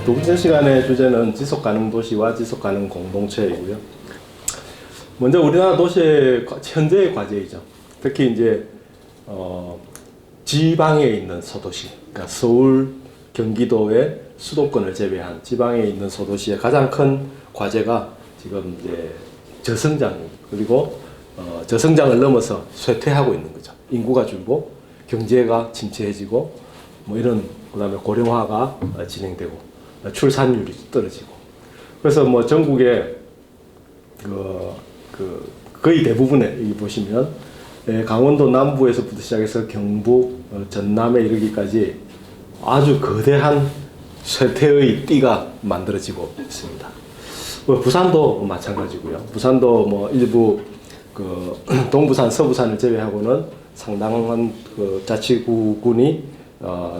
두 번째 시간의 주제는 지속가능 도시와 지속가능 공동체이고요. 먼저 우리나라 도시의 현재의 과제이죠. 특히 이제 지방에 있는 소도시, 그러니까 서울, 경기도의 수도권을 제외한 지방에 있는 소도시의 가장 큰 과제가 지금 이제 저성장, 그리고 저성장을 넘어서 쇠퇴하고 있는 거죠. 인구가 줄고 경제가 침체해지고 뭐 이런, 그다음에 고령화가 진행되고 출산율이 떨어지고, 그래서 뭐 전국에 거의 대부분에 여기 보시면 강원도 남부에서부터 시작해서 경북, 전남에 이르기까지 아주 거대한 쇠퇴의 띠가 만들어지고 있습니다. 부산도 마찬가지고요. 부산도 뭐 일부 동부산, 서부산을 제외하고는 상당한 자치구군이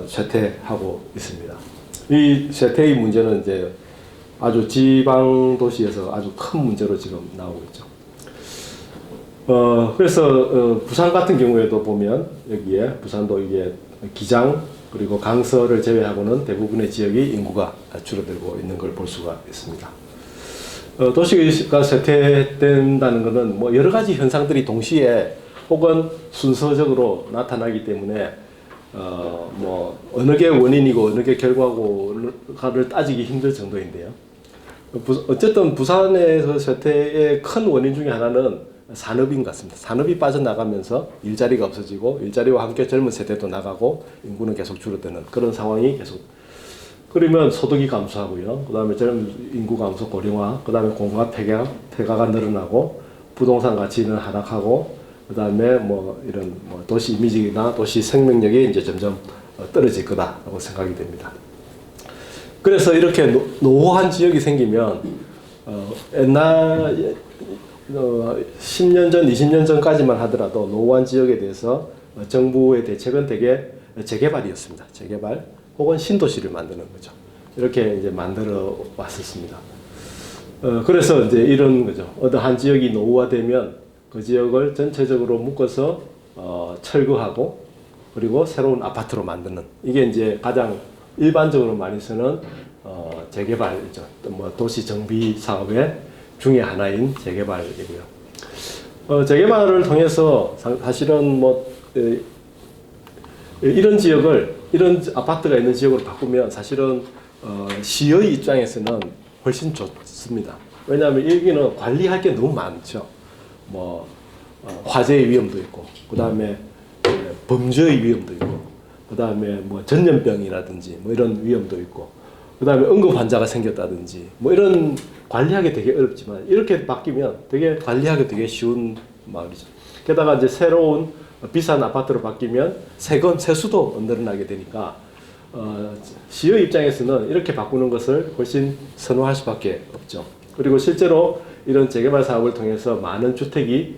쇠퇴하고 있습니다. 이 쇠퇴의 문제는 이제 아주 지방 도시에서 아주 큰 문제로 지금 나오고 있죠. 그래서 부산 같은 경우에도 보면 여기에 부산도 이게 기장 그리고 강서를 제외하고는 대부분의 지역이 인구가 줄어들고 있는 걸 볼 수가 있습니다. 도시가 쇠퇴된다는 것은 뭐 여러 가지 현상들이 동시에 혹은 순서적으로 나타나기 때문에 뭐 어느 게 원인이고 어느 게 결과고를 따지기 힘들 정도인데요. 어쨌든 부산에서 쇠퇴의 큰 원인 중에 하나는 산업인 것 같습니다. 산업이 빠져나가면서 일자리가 없어지고 일자리와 함께 젊은 세대도 나가고 인구는 계속 줄어드는 그런 상황이 계속. 그러면 소득이 감소하고요. 그다음에 젊은 인구 감소, 고령화, 그다음에 공급 폐가가 늘어나고 부동산 가치는 하락하고, 그다음에 뭐 이런 뭐 도시 이미지나 도시 생명력이 이제 점점 떨어질 거다라고 생각이 됩니다. 그래서 이렇게 노후한 지역이 생기면 옛날 10년 전, 20년 전까지만 하더라도 노후한 지역에 대해서 정부의 대책은 대개 재개발이었습니다. 재개발 혹은 신도시를 만드는 거죠. 이렇게 이제 만들어 왔었습니다. 그래서 이제 이런 거죠. 어느 한 지역이 노후화되면 그 지역을 전체적으로 묶어서 철거하고 그리고 새로운 아파트로 만드는, 이게 이제 가장 일반적으로 많이 쓰는 재개발이죠. 뭐 도시 정비 사업의 중에 하나인 재개발이고요. 재개발을 통해서 사실은 뭐 이런 지역을, 이런 아파트가 있는 지역으로 바꾸면 사실은 시의 입장에서는 훨씬 좋습니다. 왜냐하면 여기는 관리할 게 너무 많죠. 뭐 화재의 위험도 있고, 그 다음에 범죄의 위험도 있고, 그 다음에 뭐 전염병이라든지 뭐 이런 위험도 있고, 그 다음에 응급 환자가 생겼다든지 뭐 이런 관리하기 되게 어렵지만 이렇게 바뀌면 되게 관리하기 되게 쉬운 마을이죠. 게다가 이제 새로운 비싼 아파트로 바뀌면 세수도 늘어나게 되니까 시의 입장에서는 이렇게 바꾸는 것을 훨씬 선호할 수밖에 없죠. 그리고 실제로 이런 재개발 사업을 통해서 많은 주택이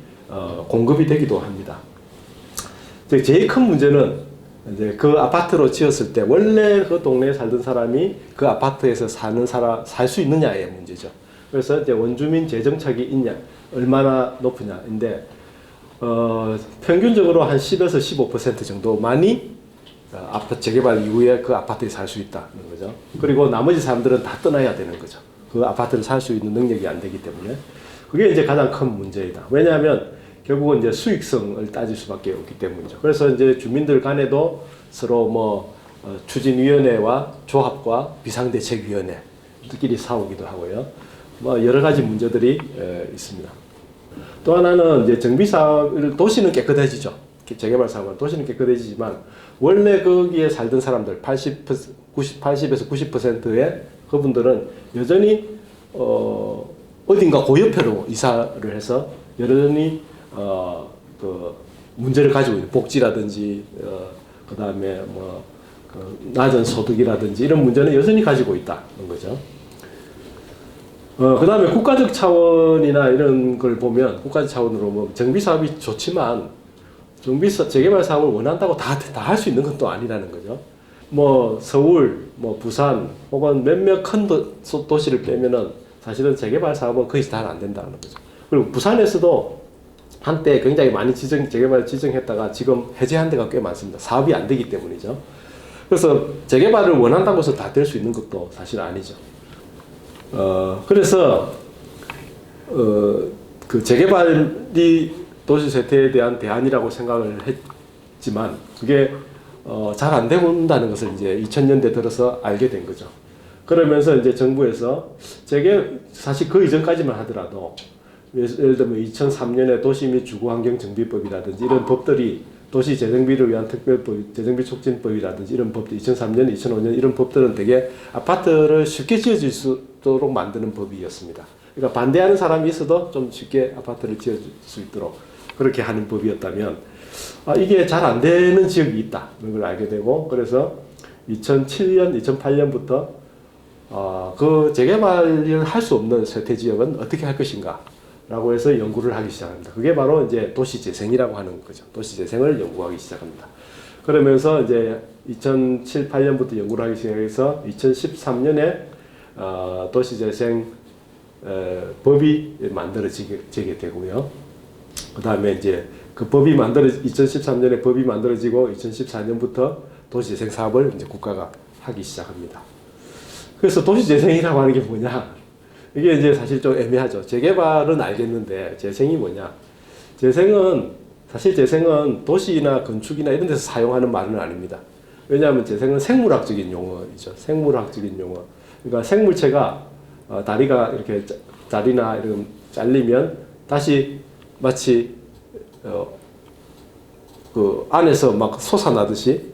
공급이 되기도 합니다. 제일 큰 문제는 이제 그 아파트로 지었을 때 원래 그 동네에 살던 사람이 그 아파트에서 살 수 있느냐의 문제죠. 그래서 이제 원주민 재정착이 있냐, 얼마나 높으냐인데 평균적으로 한 10에서 15% 정도만이 아파트 재개발 이후에 그 아파트에 살 수 있다는 거죠. 그리고 나머지 사람들은 다 떠나야 되는 거죠. 그 아파트를 살 수 있는 능력이 안 되기 때문에. 그게 이제 가장 큰 문제이다. 왜냐하면 결국은 이제 수익성을 따질 수밖에 없기 때문이죠. 그래서 이제 주민들 간에도 서로 뭐 추진위원회와 조합과 비상대책위원회들끼리 싸우기도 하고요. 뭐 여러 가지 문제들이 있습니다. 또 하나는 이제 정비사업을, 도시는 깨끗해지죠. 재개발 사업은 도시는 깨끗해지지만 원래 거기에 살던 사람들 80에서 90%의 그분들은 여전히 어딘가 고옆으로 이사를 해서 여전히 그 문제를 가지고 있는 복지라든지 그다음에 뭐 낮은 소득이라든지 이런 문제는 여전히 가지고 있다는 거죠. 그다음에 국가적 차원이나 이런 걸 보면, 국가적 차원으로 뭐 정비 사업이 좋지만 재개발 사업을 원한다고 다 할 수 있는 건 또 아니라는 거죠. 뭐 서울, 뭐 부산 혹은 몇몇 큰 도시를 빼면은 사실은 재개발 사업은 거의 다 안 된다는 거죠. 그리고 부산에서도 한때 굉장히 많이 재개발 지정했다가 지금 해제한 데가 꽤 많습니다. 사업이 안 되기 때문이죠. 그래서 재개발을 원한다고 해서 다 될 수 있는 것도 사실 아니죠. 그래서 그 재개발이 도시 쇠퇴에 대한 대안이라고 생각을 했지만 그게 잘 안 되고 있다는 것을 이제 2000년대 들어서 알게 된 거죠. 그러면서 이제 정부에서 사실 그 이전까지만 하더라도 예를 들면 2003년에 도시 및 주거환경정비법이라든지 이런 법들이 도시 재정비를 위한 특별법, 재정비 촉진법이라든지 이런 법들 2003년, 2005년 이런 법들은 되게 아파트를 쉽게 지어질 수 있도록 만드는 법이었습니다. 그러니까 반대하는 사람이 있어도 좀 쉽게 아파트를 지어줄 수 있도록 그렇게 하는 법이었다면 이게 잘 안 되는 지역이 있다. 그런 걸 알게 되고 그래서 2007년, 2008년부터 그 재개발을 할 수 없는 쇠퇴 지역은 어떻게 할 것인가 라고 해서 연구를 하기 시작합니다. 그게 바로 이제 도시재생이라고 하는 거죠. 도시재생을 연구하기 시작합니다. 그러면서 이제 2007, 8년부터 연구를 하기 시작해서 2013년에 도시재생 법이 만들어지게 되고요. 그 다음에 이제 그 법이 2013년에 법이 만들어지고 2014년부터 도시재생 사업을 이제 국가가 하기 시작합니다. 그래서 도시재생이라고 하는 게 뭐냐? 이게 이제 사실 좀 애매하죠. 재개발은 알겠는데 재생이 뭐냐? 사실 재생은 도시나 건축이나 이런 데서 사용하는 말은 아닙니다. 왜냐하면 재생은 생물학적인 용어이죠. 생물학적인 용어. 그러니까 생물체가 다리가 이렇게 다리나 이런 잘리면 다시 마치 그 안에서 막 솟아나듯이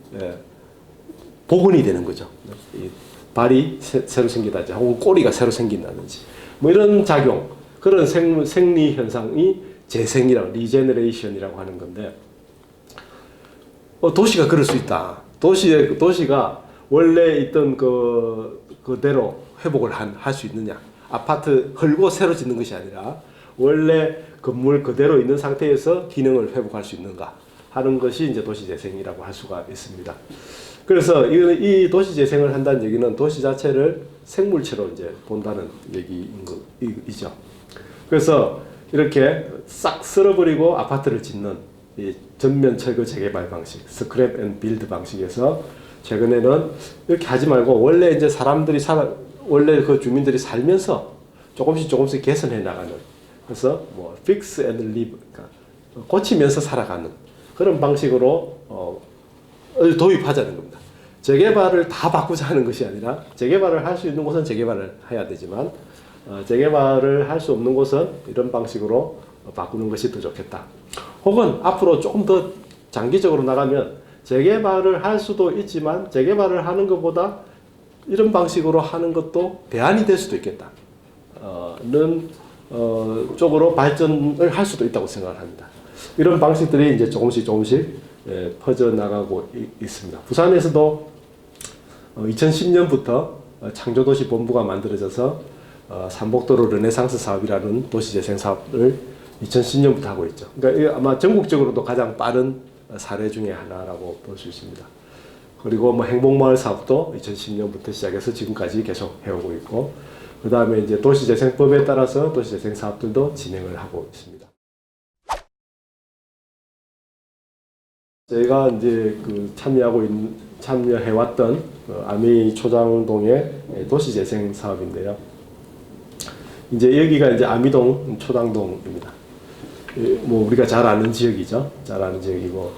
복원이 되는 거죠. 이 발이 새로 생기다든지 혹은 꼬리가 새로 생긴다든지 뭐 이런 작용, 그런 생리 현상이 재생이라고 리제너레이션이라고 하는 건데 도시가 그럴 수 있다. 도시가 원래 있던 그대로 회복을 할 수 있느냐? 아파트 헐고 새로 짓는 것이 아니라 원래 건물 그대로 있는 상태에서 기능을 회복할 수 있는가 하는 것이 이제 도시재생이라고 할 수가 있습니다. 그래서 이 도시재생을 한다는 얘기는 도시 자체를 생물체로 이제 본다는 얘기이죠. 그래서 이렇게 싹 쓸어버리고 아파트를 짓는 이 전면 철거 재개발 방식, 스크랩 앤 빌드 방식에서 최근에는 이렇게 하지 말고 원래 이제 원래 그 주민들이 살면서 조금씩 개선해 나가는, 그래서 뭐 fix and live, 그러니까 고치면서 살아가는 그런 방식으로 도입하자는 겁니다. 재개발을 다 바꾸자 하는 것이 아니라 재개발을 할 수 있는 곳은 재개발을 해야 되지만 재개발을 할 수 없는 곳은 이런 방식으로 바꾸는 것이 더 좋겠다. 혹은 앞으로 조금 더 장기적으로 나가면 재개발을 할 수도 있지만 재개발을 하는 것보다 이런 방식으로 하는 것도 대안이 될 수도 있겠다. 쪽으로 발전을 할 수도 있다고 생각을 합니다. 이런 방식들이 이제 조금씩 퍼져나가고 있습니다. 부산에서도 2010년부터 창조도시본부가 만들어져서 삼복도로 르네상스 사업이라는 도시재생 사업을 2010년부터 하고 있죠. 그러니까 아마 전국적으로도 가장 빠른 사례 중에 하나라고 볼 수 있습니다. 그리고 뭐 행복마을 사업도 2010년부터 시작해서 지금까지 계속 해오고 있고, 그 다음에 이제 도시재생법에 따라서 도시재생 사업들도 진행을 하고 있습니다. 저희가 이제 참여해왔던 아미 초장동의 도시재생 사업인데요. 이제 여기가 이제 아미동 초당동입니다. 뭐 우리가 잘 아는 지역이죠. 잘 아는 지역이고,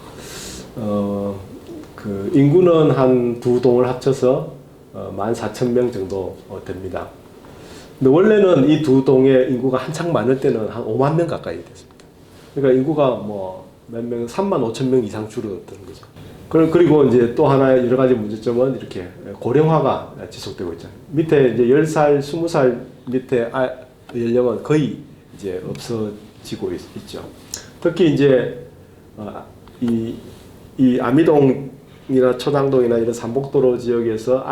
그 인구는 한 두 동을 합쳐서 14,000명 정도 됩니다. 근데 원래는 이 두 동의 인구가 한창 많을 때는 한 5만 명 가까이 됐습니다. 그러니까 인구가 뭐 몇 명, 35,000명 이상 줄어드는 거죠. 그리고 이제 또 하나 여러 가지 문제점은 이렇게 고령화가 지속되고 있죠. 밑에 이제 10살, 20살 밑에 연령은 거의 이제 없어지고 있죠. 특히 이제 이 아미동이나 초당동이나 이런 삼복도로 지역에서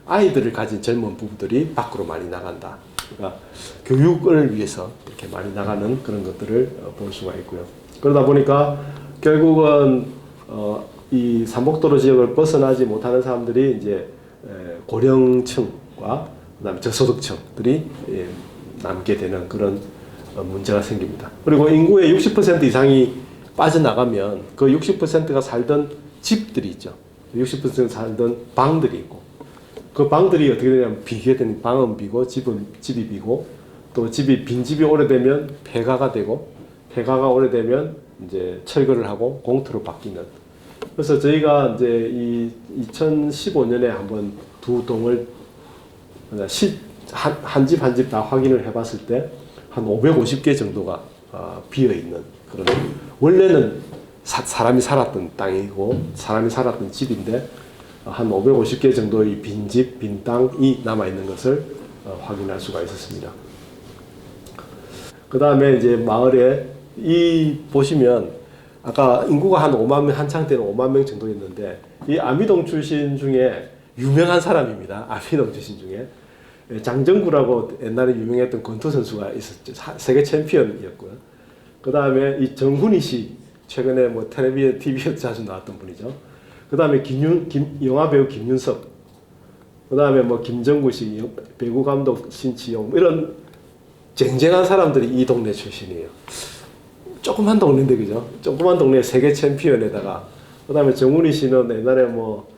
아이들을 가진 젊은 부부들이 밖으로 많이 나간다. 그러니까 교육을 위해서 이렇게 많이 나가는 그런 것들을 볼 수가 있고요. 그러다 보니까 결국은 이 삼복도로 지역을 벗어나지 못하는 사람들이 이제 고령층과 그다음에 저소득층들이 남게 되는 그런 문제가 생깁니다. 그리고 인구의 60% 이상이 빠져나가면 그 60%가 살던 집들이 있죠. 60% 살던 방들이 있고, 그 방들이 어떻게 되냐면 비게 되는, 방은 비고 집이 비고, 또 빈집이 오래되면 폐가가 되고, 폐가가 오래되면 이제 철거를 하고 공터로 바뀌는. 그래서 저희가 이제 이 2015년에 한번 두 동을 한 집 한 집 다 확인을 해봤을 때 한 550개 정도가 비어 있는 그런, 원래는 사람이 살았던 땅이고 사람이 살았던 집인데 한 550개 정도의 빈집, 빈 땅이 남아 있는 것을 확인할 수가 있었습니다. 그 다음에 이제 마을에 보시면 아까 인구가 한 5만 명, 한창 때는 5만 명 정도였는데, 이 아미동 출신 중에 유명한 사람입니다. 아미동 출신 중에 장정구라고 옛날에 유명했던 권투 선수가 있었죠. 세계 챔피언이었고요. 그 다음에 이 정훈이 씨, 최근에 뭐 텔레비전, TV에 자주 나왔던 분이죠. 그 다음에 영화 배우 김윤석, 그 다음에 뭐 김정구 씨, 배구 감독 신치용, 이런 쟁쟁한 사람들이 이 동네 출신이에요. 조그만 동네인데, 그죠? 조그만 동네 세계 챔피언에다가, 그 다음에 정훈이 씨는 옛날에 뭐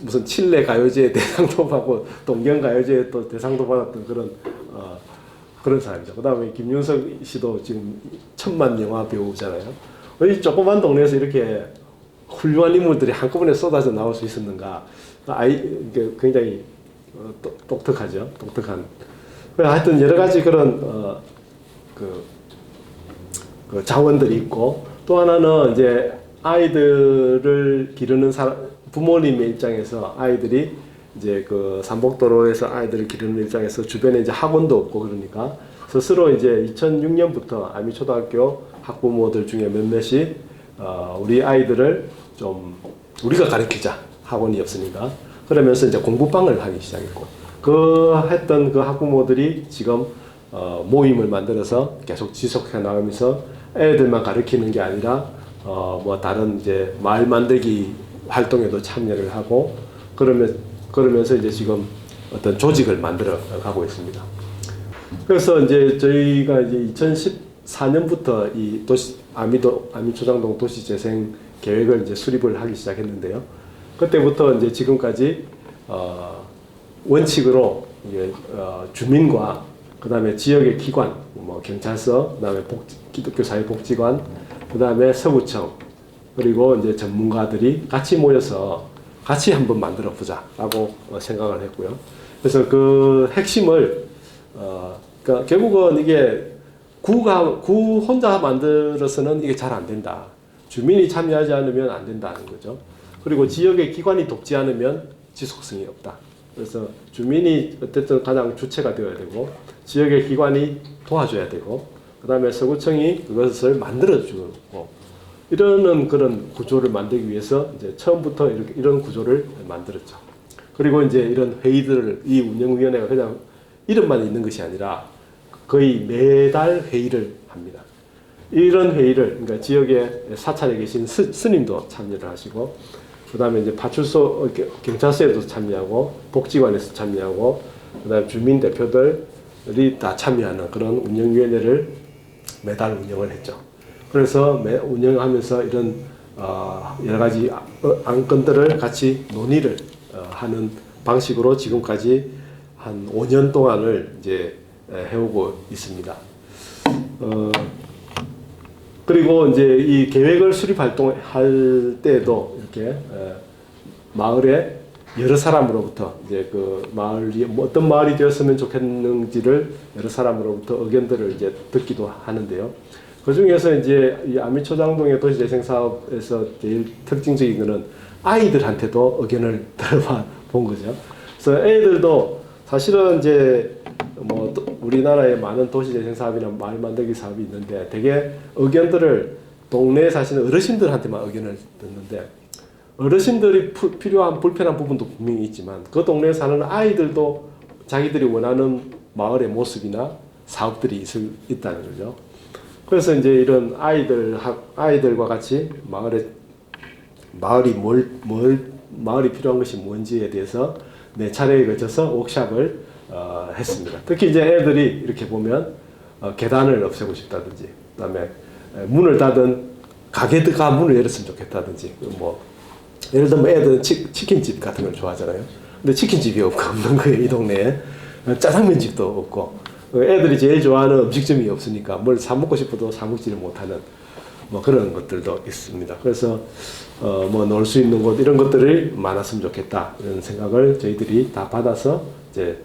무슨 칠레 가요제 대상도 받고 동경 가요제 또 대상도 받았던 그런 사람이죠. 그 다음에 김윤석 씨도 지금 천만 영화 배우잖아요. 이 조그만 동네에서 이렇게 훌륭한 인물들이 한꺼번에 쏟아져 나올 수 있었는가? 굉장히 독특하죠. 독특한. 하여튼 여러 가지 그런 그 자원들이 있고, 또 하나는 이제 아이들을 기르는 부모님의 입장에서 아이들이 이제 그 삼복도로에서 아이들을 기르는 입장에서 주변에 이제 학원도 없고, 그러니까 스스로 이제 2006년부터 아미초등학교 학부모들 중에 몇몇이 우리 아이들을 좀 우리가 가르치자, 학원이 없으니까. 그러면서 이제 공부방을 하기 시작했고, 했던 그 학부모들이 지금 모임을 만들어서 계속 지속해 나가면서 애들만 가르치는 게 아니라 뭐 다른 이제 마을 만들기 활동에도 참여를 하고, 그러면서 이제 지금 어떤 조직을 만들어 가고 있습니다. 그래서 이제 저희가 이제 2014년부터 이 아미초장동 도시재생 계획을 이제 수립을 하기 시작했는데요. 그때부터 이제 지금까지 원칙으로 이제 주민과 그다음에 지역의 기관, 뭐 경찰서, 그다음에 기독교 사회복지관, 그다음에 서구청, 그리고 이제 전문가들이 같이 모여서 같이 한번 만들어 보자라고 생각을 했고요. 그래서 그 핵심을 그러니까 결국은 이게 구 혼자 만들어서는 이게 잘 안 된다. 주민이 참여하지 않으면 안 된다는 거죠. 그리고 지역의 기관이 돕지 않으면 지속성이 없다. 그래서 주민이 어쨌든 가장 주체가 되어야 되고, 지역의 기관이 도와줘야 되고, 그 다음에 서구청이 그것을 만들어주고, 이러는 그런 구조를 만들기 위해서 이제 처음부터 이런 구조를 만들었죠. 그리고 이제 이런 회의들을, 이 운영위원회가 그냥 이름만 있는 것이 아니라 거의 매달 회의를 합니다. 이런 회의를, 그러니까 지역에 사찰에 계신 스님도 참여를 하시고, 그 다음에 이제 파출소, 경찰서에도 참여하고, 복지관에서 참여하고, 그 다음에 주민 대표들이 다 참여하는 그런 운영위원회를 매달 운영을 했죠. 그래서 운영하면서 이런 여러 가지 안건들을 같이 논의를 하는 방식으로 지금까지 한 5년 동안을 이제 해오고 있습니다. 그리고 이제 이 계획을 수립 활동할 때도 이렇게 마을에 여러 사람으로부터 이제 그 마을이 어떤 마을이 되었으면 좋겠는지를 여러 사람으로부터 의견들을 이제 듣기도 하는데요. 그 중에서 이제 이 아미초장동의 도시재생 사업에서 제일 특징적인 것은 아이들한테도 의견을 들어봐 본 거죠. 그래서 애들도 사실은 이제 뭐 우리나라에 많은 도시재생 사업이나 마을 만들기 사업이 있는데, 되게 의견들을 동네에 사시는 어르신들한테만 의견을 듣는데, 어르신들이 필요한 불편한 부분도 분명히 있지만 그 동네에 사는 아이들도 자기들이 원하는 마을의 모습이나 사업들이 있다는 거죠. 그래서 이제 이런 아이들과 같이 마을이 마을이 필요한 것이 뭔지에 대해서 네 차례에 걸쳐서 워크숍을 했습니다. 특히 이제 애들이 이렇게 보면 계단을 없애고 싶다든지, 그다음에 문을 닫은 가게가 문을 열었으면 좋겠다든지, 뭐 예를 들면 애들은 치킨집 같은 걸 좋아하잖아요. 근데 치킨집이 없는 거예요, 이 동네에. 짜장면집도 없고. 애들이 제일 좋아하는 음식점이 없으니까 뭘 사 먹고 싶어도 사 먹지를 못하는 뭐 그런 것들도 있습니다. 그래서 뭐 놀 수 있는 곳 이런 것들이 많았으면 좋겠다 이런 생각을 저희들이 다 받아서 이제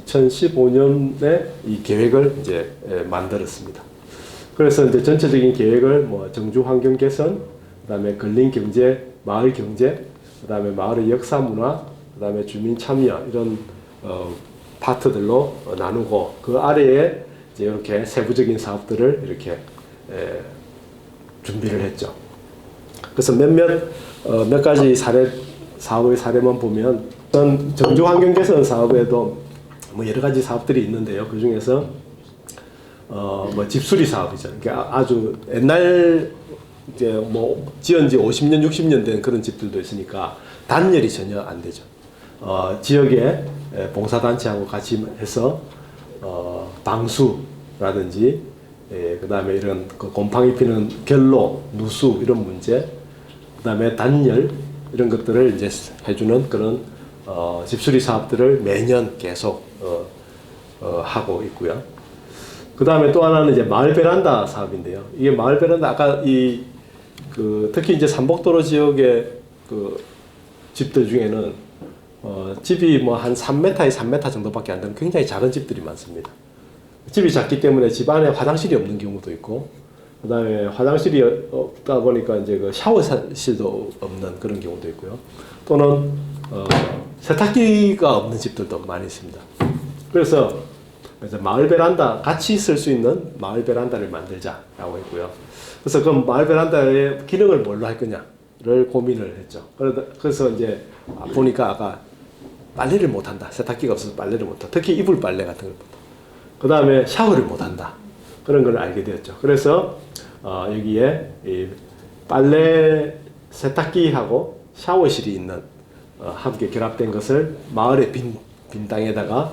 2015년에 이 계획을 이제 만들었습니다. 그래서 이제 전체적인 계획을 뭐 정주 환경 개선, 그다음에 근린 경제, 마을 경제, 그다음에 마을의 역사 문화, 그다음에 주민 참여 이런 파트들로 나누고 그 아래에 이제 이렇게 세부적인 사업들을 이렇게 준비를 했죠. 그래서 몇 가지 사업의 사례만 보면 정주 환경 개선 사업에도 뭐 여러 가지 사업들이 있는데요. 그 중에서 뭐 집수리 사업이죠. 그러니까 아주 옛날 이제 뭐 지은 지 50년, 60년 된 그런 집들도 있으니까 단열이 전혀 안 되죠. 지역에 봉사단체하고 같이 해서 방수라든지 그 다음에 이런 곰팡이 피는 결로, 누수 이런 문제, 그 다음에 단열 이런 것들을 이제 해주는 그런 집수리 사업들을 매년 계속 하고 있고요. 그 다음에 또 하나는 이제 마을 베란다 사업인데요. 이게 마을 베란다 아까 특히 이제 삼복도로 지역의 그 집들 중에는 집이 뭐 한 3m에 3m 정도밖에 안 되는 굉장히 작은 집들이 많습니다. 집이 작기 때문에 집 안에 화장실이 없는 경우도 있고, 그 다음에 화장실이 없다 보니까 이제 그 샤워실도 없는 그런 경우도 있고요. 또는 세탁기가 없는 집들도 많이 있습니다. 그래서 마을 베란다 같이 쓸 수 있는 마을 베란다를 만들자라고 했고요. 그래서 그 마을 베란다의 기능을 뭘로 할 거냐를 고민을 했죠. 그래서 이제 보니까 아까 빨래를 못한다. 세탁기가 없어서 빨래를 못한다. 특히 이불 빨래 같은 걸. 그 다음에 샤워를 못한다. 그런 걸 알게 되었죠. 그래서 여기에 이 빨래 세탁기하고 샤워실이 있는 함께 결합된 것을 마을의 빈 땅에다가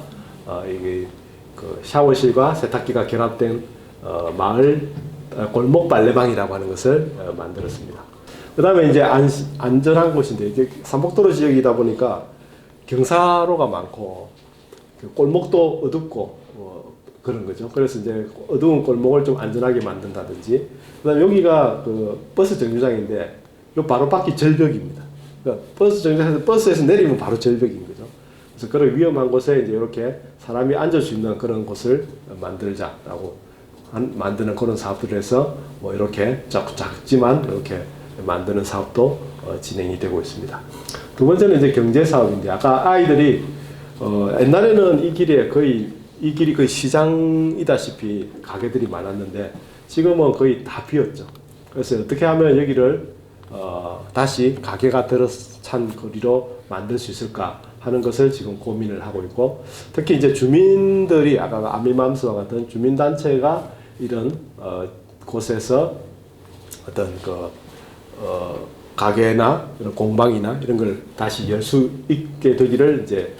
이게 그 샤워실과 세탁기가 결합된 마을 골목 빨래방이라고 하는 것을 만들었습니다. 그 다음에 이제 안전한 곳인데 이게 삼복도로 지역이다 보니까 경사로가 많고 골목도 어둡고 그런 거죠. 그래서 이제 어두운 골목을 좀 안전하게 만든다든지, 그다음에 여기가 그 버스 정류장인데 요 바로 밖이 절벽입니다. 그러니까 버스 정류장에서 버스에서 내리면 바로 절벽인 거죠. 그래서 그런 위험한 곳에 이제 이렇게 사람이 앉을 수 있는 그런 곳을 만들자라고 만드는 그런 사업들을 해서 뭐 이렇게 작지만 이렇게 만드는 사업도 진행이 되고 있습니다. 두 번째는 이제 경제 사업인데 아까 아이들이 옛날에는 이 길이 거의 시장이다시피 가게들이 많았는데 지금은 거의 다 비었죠. 그래서 어떻게 하면 여기를 다시 가게가 들어찬 거리로 만들 수 있을까 하는 것을 지금 고민을 하고 있고, 특히 이제 주민들이 아까 아미맘스와 같은 주민단체가 이런 곳에서 어떤 가게나 이런 공방이나 이런 걸 다시 열 수 있게 되기를 이제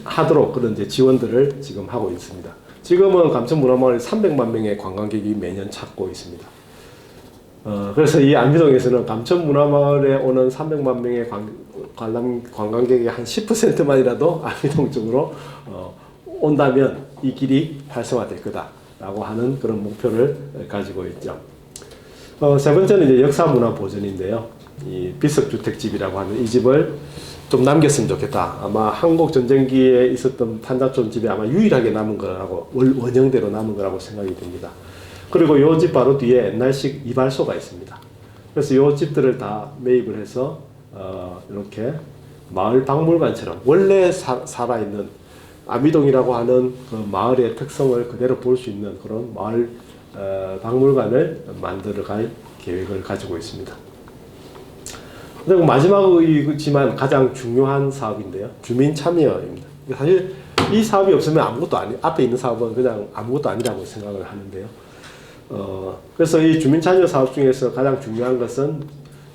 하도록 그런 이제 지원들을 지금 하고 있습니다. 지금은 감천문화마을 300만 명의 관광객이 매년 찾고 있습니다. 그래서 이 안미동에서는 감천문화마을에 오는 300만 명의 관광객의 한 10%만이라도 안미동 쪽으로 온다면 이 길이 활성화될 거다라고 하는 그런 목표를 가지고 있죠. 세 번째는 이제 역사문화 보존인데요. 이 비석주택집이라고 하는 이 집을 좀 남겼으면 좋겠다. 아마 한국 전쟁기에 있었던 판자촌 집이 아마 유일하게 남은 거라고 원형대로 남은 거라고 생각이 됩니다. 그리고 이 집 바로 뒤에 옛날식 이발소가 있습니다. 그래서 이 집들을 다 매입을 해서 이렇게 마을 박물관처럼 원래 살아있는 아미동이라고 하는 그 마을의 특성을 그대로 볼 수 있는 그런 마을 박물관을 만들어갈 계획을 가지고 있습니다. 그리고 마지막이지만 가장 중요한 사업인데요. 주민 참여입니다. 사실 이 사업이 없으면 아무것도 앞에 있는 사업은 그냥 아무것도 아니라고 생각을 하는데요. 그래서 이 주민 참여 사업 중에서 가장 중요한 것은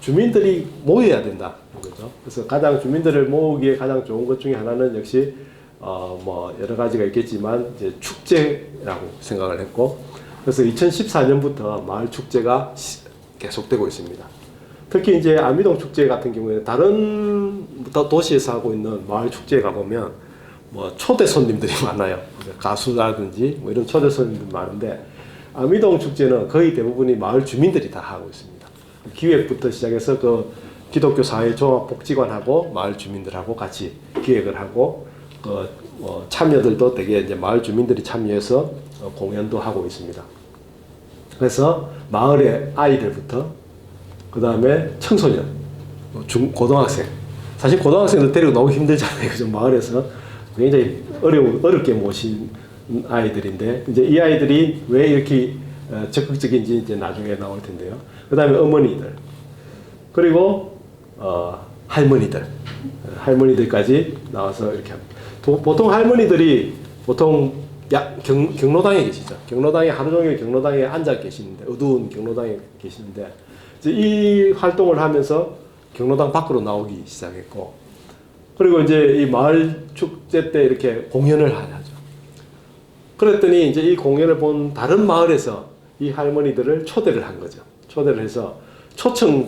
주민들이 모여야 된다. 그죠? 그래서 가장 주민들을 모으기에 가장 좋은 것 중에 하나는 역시 뭐 여러 가지가 있겠지만 이제 축제라고 생각을 했고, 그래서 2014년부터 마을 축제가 계속되고 있습니다. 특히 이제 안미동 축제 같은 경우에 다른 도시에서 하고 있는 마을 축제에 가보면 뭐 초대 손님들이 많아요. 가수라든지 뭐 이런 초대 손님들이 많은데 안미동 축제는 거의 대부분이 마을 주민들이 다 하고 있습니다. 기획부터 시작해서 그 기독교 사회 종합복지관하고 마을 주민들하고 같이 기획을 하고 참여들도 되게 이제 마을 주민들이 참여해서 공연도 하고 있습니다. 그래서 마을의 아이들부터 그 다음에 청소년, 고등학생. 사실 고등학생들 데리고 너무 힘들잖아요. 그죠? 마을에서 굉장히 어렵게 모신 아이들인데, 이제 이 아이들이 왜 이렇게 적극적인지 이제 나중에 나올 텐데요. 그 다음에 어머니들, 그리고 할머니들까지 나와서 이렇게 합니다. 보통 할머니들이 보통 경로당에 계시죠. 경로당에 하루 종일 경로당에 앉아 계시는데, 어두운 경로당에 계시는데, 이제 이 활동을 하면서 경로당 밖으로 나오기 시작했고, 그리고 이제 이 마을 축제 때 이렇게 공연을 하죠. 그랬더니 이제 이 공연을 본 다른 마을에서 이 할머니들을 초대를 한 거죠. 초대를 해서 초청을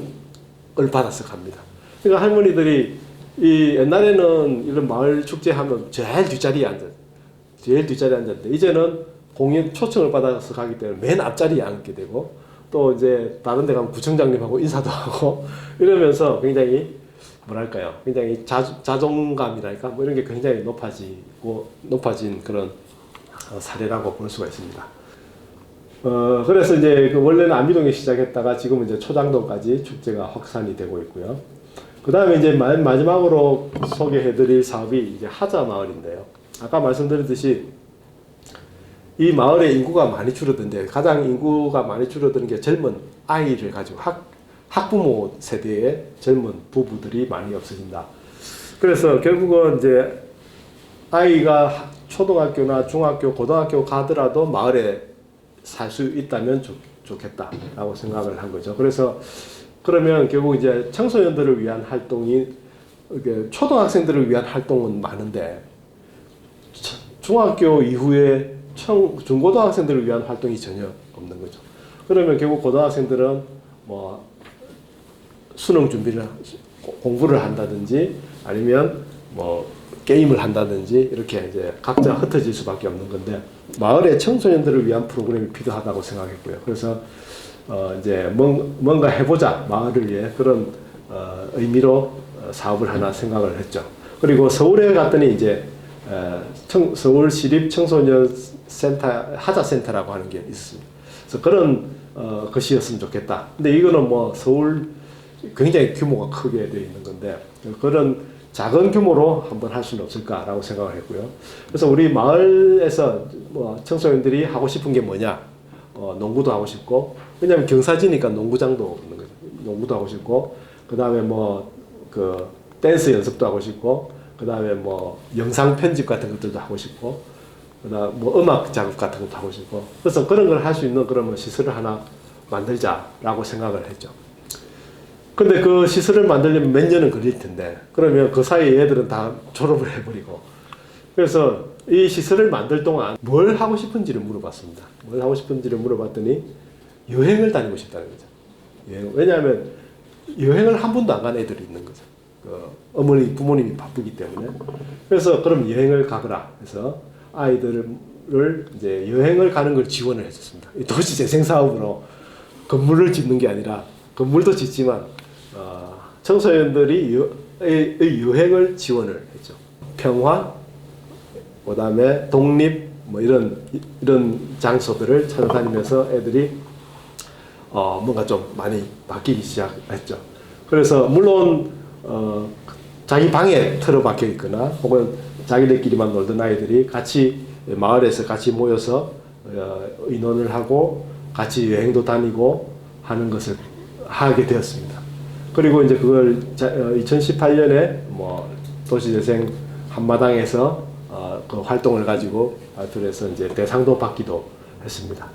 받아서 갑니다. 그러니까 할머니들이 이 옛날에는 이런 마을 축제 하면 제일 뒷자리에 앉았는데, 이제는 공연 초청을 받아서 가기 때문에 맨 앞자리에 앉게 되고, 또 이제 다른 데 가면 구청장님하고 인사도 하고 이러면서 굉장히 뭐랄까요, 굉장히 자존감이랄까 뭐 이런 게 굉장히 높아진 그런 사례라고 볼 수가 있습니다. 그래서 이제 원래는 안미동에 시작했다가 지금 이제 초장동까지 축제가 확산이 되고 있고요. 그 다음에 이제 마지막으로 소개해드릴 사업이 이제 하자마을인데요. 아까 말씀드렸듯이 이 마을의 인구가 많이 줄어드는데, 가장 인구가 많이 줄어드는 게 젊은 아이를 가지고 학부모 세대의 젊은 부부들이 많이 없어진다. 그래서 결국은 이제 아이가 초등학교나 중학교, 고등학교 가더라도 마을에 살 수 있다면 좋겠다라고 생각을 한 거죠. 그래서 그러면 결국 이제 청소년들을 위한 활동이, 초등학생들을 위한 활동은 많은데 중학교 이후에 중고등학생들을 위한 활동이 전혀 없는 거죠. 그러면 결국 고등학생들은 뭐 수능 준비를, 공부를 한다든지 아니면 뭐 게임을 한다든지 이렇게 이제 각자 흩어질 수밖에 없는 건데, 마을의 청소년들을 위한 프로그램이 필요하다고 생각했고요. 그래서 이제 뭔가 해보자, 마을을 위해, 그런 의미로 사업을 하나 생각을 했죠. 그리고 서울에 갔더니 이제 서울시립 청소년 센터, 하자센터라고 하는 게 있었습니다. 그래서 그런 것이었으면 좋겠다. 근데 이거는 뭐 서울 굉장히 규모가 크게 되어 있는 건데, 그런 작은 규모로 한번 할 수는 없을까라고 생각을 했고요. 그래서 우리 마을에서 뭐 청소년들이 하고 싶은 게 뭐냐, 농구도 하고 싶고, 왜냐하면 경사지니까 농구장도 없는 거죠. 농구도 하고 싶고, 그 다음에 뭐 그 댄스 연습도 하고 싶고, 그 다음에 뭐 영상 편집 같은 것들도 하고 싶고, 그다음 뭐 음악 작업 같은 것도 하고 싶고, 그래서 그런 걸 할 수 있는 그런 시설을 하나 만들자라고 생각을 했죠. 근데 그 시설을 만들려면 몇 년은 걸릴 텐데, 그러면 그 사이에 애들은 다 졸업을 해버리고, 그래서 이 시설을 만들 동안 뭘 하고 싶은지를 물어봤습니다. 뭘 하고 싶은지를 물어봤더니 여행을 다니고 싶다는 거죠. 왜냐하면 여행을 한 번도 안 간 애들이 있는 거죠. 어머니, 부모님이 바쁘기 때문에. 그래서 그럼 여행을 가거라 해서 아이들을 이제 여행을 가는 걸 지원을 해줬습니다. 도시재생 사업으로 건물을 짓는 게 아니라, 건물도 짓지만 청소년들이 여행을 지원을 했죠. 평화, 그다음에 독립, 뭐 이런 장소들을 찾아다니면서 애들이 뭔가 좀 많이 바뀌기 시작했죠. 그래서 물론 자기 방에 틀어박혀 있거나 혹은 자기들끼리만 놀던 아이들이 같이 마을에서 같이 모여서 의논을 하고 같이 여행도 다니고 하는 것을 하게 되었습니다. 그리고 이제 그걸 2018년에 뭐 도시재생 한마당에서 그 활동을 가지고 발표해서 이제 대상도 받기도 했습니다.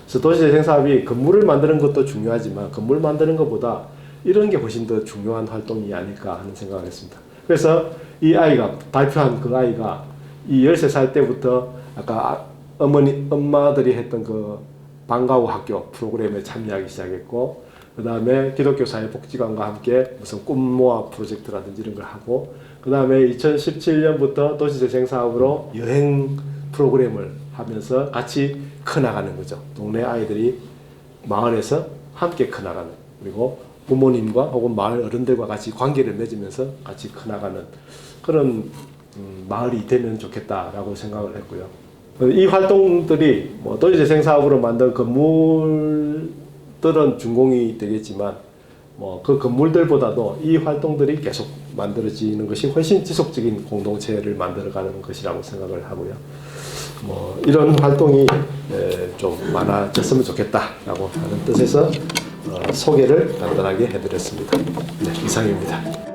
그래서 도시재생 사업이 건물을 만드는 것도 중요하지만, 건물 만드는 것보다 이런 게 훨씬 더 중요한 활동이 아닐까 하는 생각을 했습니다. 그래서 이 아이가, 발표한 그 아이가 이 13살 때부터 아까 엄마들이 했던 그 방과후 학교 프로그램에 참여하기 시작했고, 그 다음에 기독교 사회복지관과 함께 무슨 꿈모아 프로젝트라든지 이런 걸 하고, 그 다음에 2017년부터 도시재생 사업으로 여행 프로그램을 하면서 같이 커나가는 거죠. 동네 아이들이 마을에서 함께 커나가는, 그리고 부모님과 혹은 마을 어른들과 같이 관계를 맺으면서 같이 커나가는 그런 마을이 되면 좋겠다라고 생각을 했고요. 이 활동들이 뭐 도시재생 사업으로 만든 건물들은 준공이 되겠지만 뭐 그 건물들보다도 이 활동들이 계속 만들어지는 것이 훨씬 지속적인 공동체를 만들어가는 것이라고 생각을 하고요. 뭐 이런 활동이 좀 많아졌으면 좋겠다라고 하는 뜻에서 소개를 간단하게 해드렸습니다. 네, 이상입니다.